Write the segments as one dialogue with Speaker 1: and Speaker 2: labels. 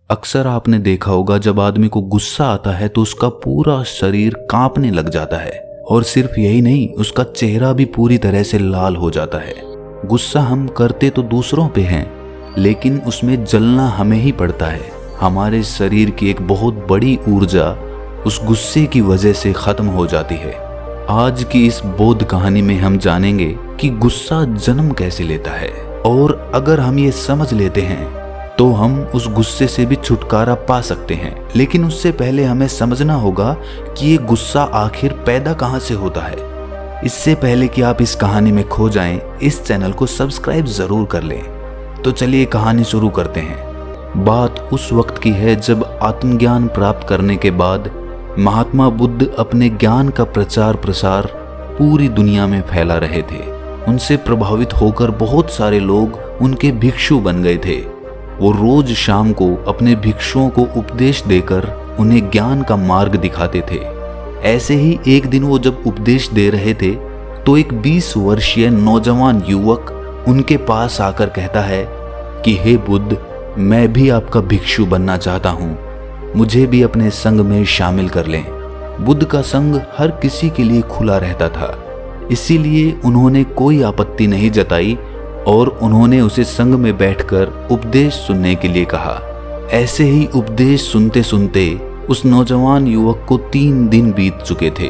Speaker 1: अक्सर आपने देखा होगा जब आदमी को गुस्सा आता है तो उसका पूरा शरीर कांपने लग जाता है और सिर्फ यही नहीं, उसका चेहरा भी पूरी तरह से लाल हो जाता है। गुस्सा हम करते तो दूसरों पे हैं, लेकिन उसमें जलना हमें ही पड़ता है। हमारे शरीर की एक बहुत बड़ी ऊर्जा उस गुस्से की वजह से खत्म हो जाती है। आज की इस बोध कहानी में हम जानेंगे कि गुस्सा जन्म कैसे लेता है, और अगर हम ये समझ लेते हैं तो हम उस गुस्से से भी छुटकारा पा सकते हैं। लेकिन उससे पहले हमें समझना होगा कि ये गुस्सा आखिर पैदा कहाँ से होता है। इससे पहले कि आप इस कहानी में खो जाएं, इस चैनल को सब्सक्राइब जरूर कर लें। तो चलिए कहानी शुरू करते हैं। बात उस वक्त की है जब आत्मज्ञान प्राप्त करने के बाद महात्मा बुद्ध अपने ज्ञान का प्रचार प्रसार पूरी दुनिया में फैला रहे थे। उनसे प्रभावित होकर बहुत सारे लोग उनके भिक्षु बन गए थे। वो रोज शाम को अपने भिक्षुओं को उपदेश देकर उन्हें ज्ञान का मार्ग दिखाते थे। ऐसे ही एक दिन वो जब उपदेश दे रहे थे तो एक 20 वर्षीय नौजवान युवक उनके पास आकर कहता है कि हे बुद्ध, मैं भी आपका भिक्षु बनना चाहता हूँ, मुझे भी अपने संघ में शामिल कर लें। बुद्ध का संघ हर किसी के लिए खुला रहता था, इसीलिए उन्होंने कोई आपत्ति नहीं जताई और उन्होंने उसे संघ में बैठकर उपदेश सुनने के लिए कहा। ऐसे ही उपदेश सुनते सुनते उस नौजवान युवक को 3 दिन बीत चुके थे।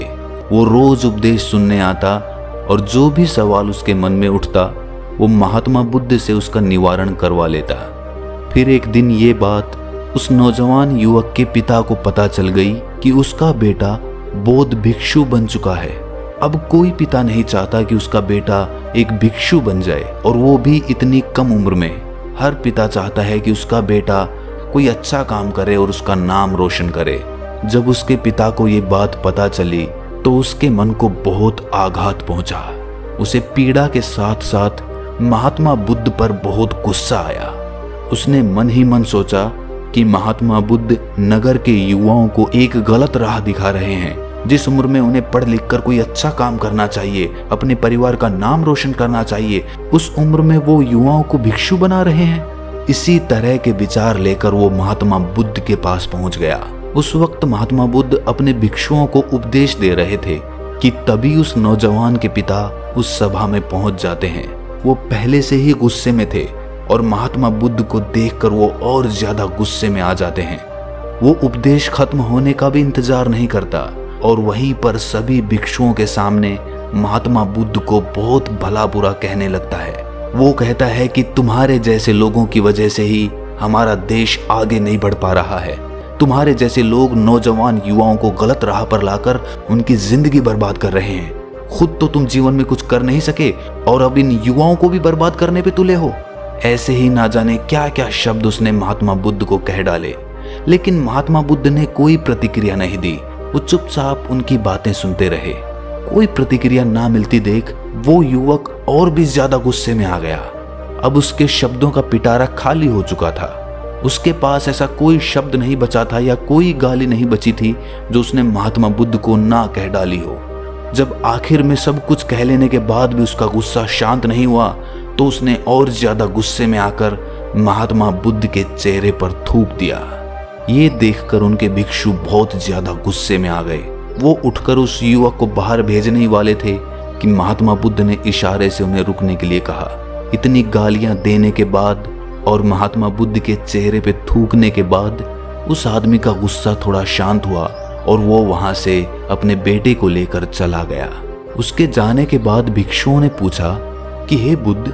Speaker 1: वो रोज उपदेश सुनने आता और जो भी सवाल उसके मन में उठता वो महात्मा बुद्ध से उसका निवारण करवा लेता। फिर एक दिन ये बात उस नौजवान युवक के पिता को पता चल गई कि उसका बेटा बौद्ध भिक्षु बन चुका है। अब कोई पिता नहीं चाहता कि उसका बेटा एक भिक्षु बन जाए, और वो भी इतनी कम उम्र में। हर पिता चाहता है कि उसका बेटा कोई अच्छा काम करे और उसका नाम रोशन करे। जब उसके पिता को ये बात पता चली तो उसके मन को बहुत आघात पहुंचा। उसे पीड़ा के साथ साथ महात्मा बुद्ध पर बहुत गुस्सा आया। उसने मन ही मन सोचा कि महात्मा बुद्ध नगर के युवाओं को एक गलत राह दिखा रहे हैं। जिस उम्र में उन्हें पढ़ लिख कर कोई अच्छा काम करना चाहिए, अपने परिवार का नाम रोशन करना चाहिए, उस उम्र में वो युवाओं को भिक्षु बना रहे हैं। इसी तरह के विचार लेकर वो महात्मा बुद्ध के पास पहुंच गया। उस वक्त महात्मा बुद्ध अपने भिक्षुओं को उपदेश दे रहे थे कि तभी उस नौजवान के पिता उस सभा में पहुंच जाते हैं। वो पहले से ही गुस्से में थे और महात्मा बुद्ध को देखकर वो और ज्यादा गुस्से में आ जाते हैं। वो उपदेश खत्म होने का भी इंतजार नहीं करता और वहीं पर सभी भिक्षुओं के सामने महात्मा बुद्ध को बहुत भला बुरा कहने लगता है। वो कहता है कि तुम्हारे जैसे लोगों की वजह से ही हमारा देश आगे नहीं बढ़ पा रहा है। तुम्हारे जैसे लोग नौजवान युवाओं को गलत राह पर लाकर उनकी जिंदगी बर्बाद कर रहे हैं। खुद तो तुम जीवन में कुछ कर नहीं सके और अब इन युवाओं को भी बर्बाद करने पे तुले हो। ऐसे ही ना जाने क्या क्या शब्द उसने महात्मा बुद्ध को कह डाले, लेकिन महात्मा बुद्ध ने कोई प्रतिक्रिया नहीं दी। वो चुपचाप उनकी बातें सुनते रहे। कोई प्रतिक्रिया ना मिलती देख वो युवक और भी ज्यादा गुस्से में आ गया। अब उसके शब्दों का पिटारा खाली हो चुका था। उसके पास ऐसा कोई शब्द नहीं बचा था या कोई गाली नहीं बची थी जो उसने महात्मा बुद्ध को ना कह डाली हो। जब आखिर में सब कुछ कह लेने के बाद भी उसका गुस्सा शांत नहीं हुआ तो उसने और ज्यादा गुस्से में आकर महात्मा बुद्ध के चेहरे पर थूक दिया। ये देखकर उनके भिक्षु बहुत ज्यादा गुस्से में आ गए। वो उठकर उस युवक को बाहर भेजने ही वाले थे कि महात्मा बुद्ध ने इशारे से उन्हें रुकने के लिए कहा। इतनी गालियां देने के बाद और महात्मा बुद्ध के चेहरे पे थूकने के बाद उस आदमी का गुस्सा थोड़ा शांत हुआ और वो वहां से अपने बेटे को लेकर चला गया। उसके जाने के बाद भिक्षुओं ने पूछा कि हे बुद्ध,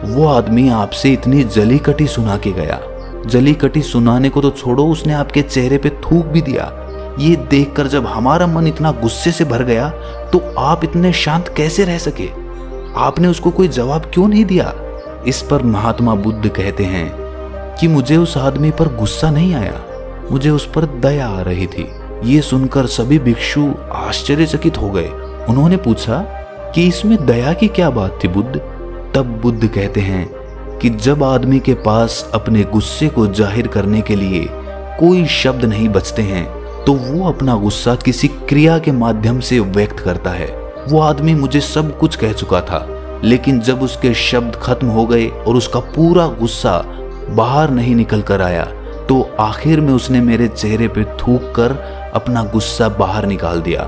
Speaker 1: वो आदमी आपसे इतनी जली कटी सुना के गया। जली कटी सुनाने को तो छोड़ो, उसने आपके चेहरे पे थूक भी दिया। ये देखकर जब हमारा मन इतना गुस्से से भर गया तो आप इतने शांत कैसे रह सके? आपने उसको कोई जवाब क्यों नहीं दिया? इस पर महात्मा बुद्ध कहते हैं कि मुझे उस आदमी पर गुस्सा नहीं आया, मुझे उस पर दया आ रही थी। ये सुनकर सभी भिक्षु आश्चर्यचकित हो गए। उन्होंने पूछा कि इसमें दया की क्या बात थी बुद्ध? तब बुद्ध कहते हैं कि जब आदमी के पास अपने गुस्से को जाहिर करने के लिए कोई शब्द नहीं बचते हैं तो वो अपना गुस्सा किसी क्रिया के माध्यम से व्यक्त करता है। वो आदमी मुझे सब कुछ कह चुका था, लेकिन जब उसके शब्द खत्म हो गए और उसका पूरा गुस्सा बाहर नहीं निकल कर आया तो आखिर में उसने मेरे चेहरे पे थूक कर अपना गुस्सा बाहर निकाल दिया।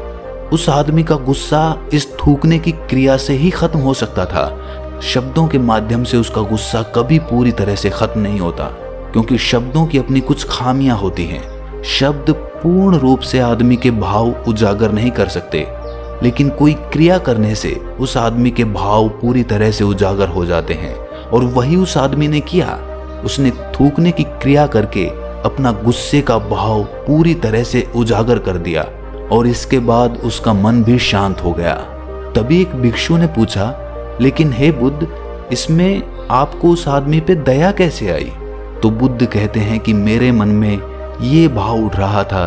Speaker 1: उस आदमी का गुस्सा इस थूकने की क्रिया से ही खत्म हो सकता था। शब्दों के माध्यम से उसका गुस्सा कभी पूरी तरह से खत्म नहीं होता, क्योंकि शब्दों की अपनी कुछ खामियां होती हैं। शब्द पूर्ण रूप से आदमी के भाव उजागर नहीं कर सकते, लेकिन कोई क्रिया करने से उस आदमी के भाव पूरी तरह से उजागर हो जाते हैं। और वही उस आदमी ने किया। उसने थूकने की क्रिया करके अपना गुस्से का भाव पूरी तरह से उजागर कर दिया, और इसके बाद उसका मन भी शांत हो गया। तभी एक भिक्षु ने पूछा, लेकिन हे बुद्ध, इसमें आपको उस आदमी पे दया कैसे आई? तो बुद्ध कहते हैं कि मेरे मन में ये भाव उठ रहा था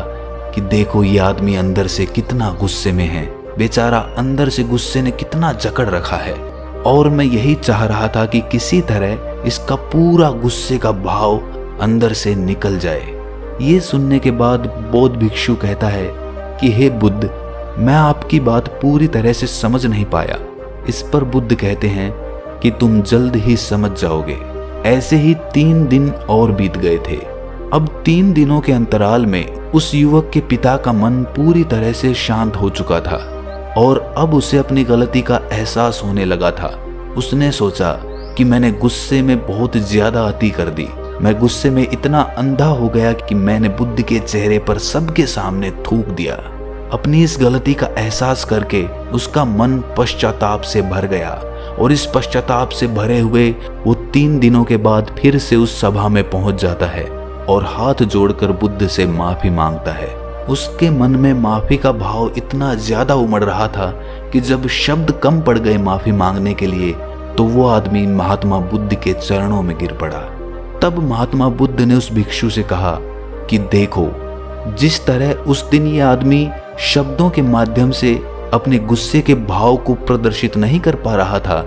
Speaker 1: कि देखो ये आदमी अंदर से कितना गुस्से में है, बेचारा अंदर से गुस्से ने कितना जकड़ रखा है, और मैं यही चाह रहा था कि किसी तरह इसका पूरा गुस्से का भाव अंदर से निकल जाए। ये सुनने के बाद बौद्ध भिक्षु कहता है कि हे बुद्ध, मैं आपकी बात पूरी तरह से समझ नहीं पाया। इस पर बुद्ध कहते हैं कि तुम जल्द ही समझ जाओगे। ऐसे ही 3 दिन और बीत गए थे। अब 3 दिनों के अंतराल में उस युवक के पिता का मन पूरी तरह से शांत हो चुका था, और अब उसे अपनी गलती का एहसास होने लगा था। उसने सोचा कि मैंने गुस्से में बहुत ज्यादा अति कर दी। मैं गुस्से में इतना अंधा हो गया कि मैंने बुद्ध के चेहरे पर सबके सामने थूक दिया। अपनी इस गलती का एहसास करके उसका मन पश्चाताप से भर गया, और इस पश्चाताप से भरे हुए वो 3 दिनों के बाद फिर से उस सभा में पहुंच जाता है और हाथ जोड़कर बुद्ध से माफी मांगता है। उसके मन में माफी का भाव इतना ज्यादा उमड़ रहा था कि जब शब्द कम पड़ गए माफी मांगने के लिए, तो वो आदमी महात्मा बुद्ध के चरणों में गिर पड़ा। तब महात्मा बुद्ध ने उस भिक्षु से कहा कि देखो, जिस तरह उस दिन ये आदमी शब्दों के माध्यम से अपने गुस्से के भाव को प्रदर्शित नहीं कर पा रहा था,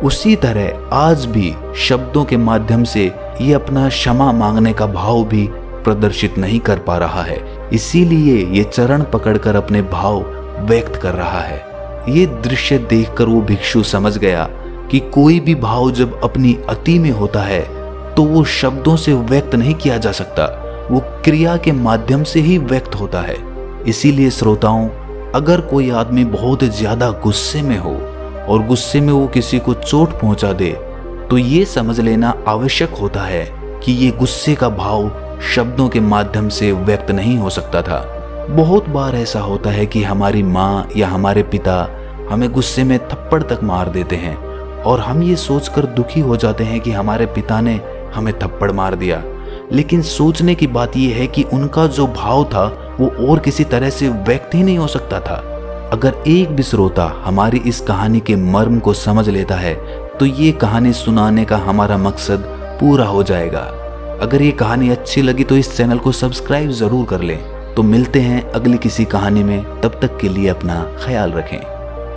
Speaker 1: उसी तरह आज भी शब्दों के माध्यम से ये अपना क्षमा मांगने का भाव भी प्रदर्शित नहीं कर पा रहा है। इसीलिए ये चरण पकड़कर अपने भाव व्यक्त कर रहा है। ये दृश्य देखकर वो भिक्षु समझ गया कि कोई भी भाव जब अपनी अति में होता है तो वो शब्दों से व्यक्त नहीं किया जा सकता, वो क्रिया के माध्यम से ही व्यक्त होता है। इसीलिए श्रोताओं, अगर कोई आदमी बहुत ज्यादा गुस्से में हो और गुस्से में वो किसी को चोट पहुंचा दे, तो ये समझ लेना आवश्यक होता है कि ये गुस्से का भाव शब्दों के माध्यम से व्यक्त नहीं हो सकता था। बहुत बार ऐसा होता है कि हमारी माँ या हमारे पिता हमें गुस्से में थप्पड़ तक मार देते हैं, और हम ये सोचकर दुखी हो जाते हैं कि हमारे पिता ने हमें थप्पड़ मार दिया। लेकिन सोचने की बात यह है कि उनका जो भाव था वो और किसी तरह से व्यक्त ही नहीं हो सकता था। अगर एक भी श्रोता हमारी इस कहानी के मर्म को समझ लेता है, तो ये कहानी सुनाने का हमारा मकसद पूरा हो जाएगा। अगर ये कहानी अच्छी लगी तो इस चैनल को सब्सक्राइब जरूर कर लें। तो मिलते हैं अगली किसी कहानी में, तब तक के लिए अपना ख्याल रखें।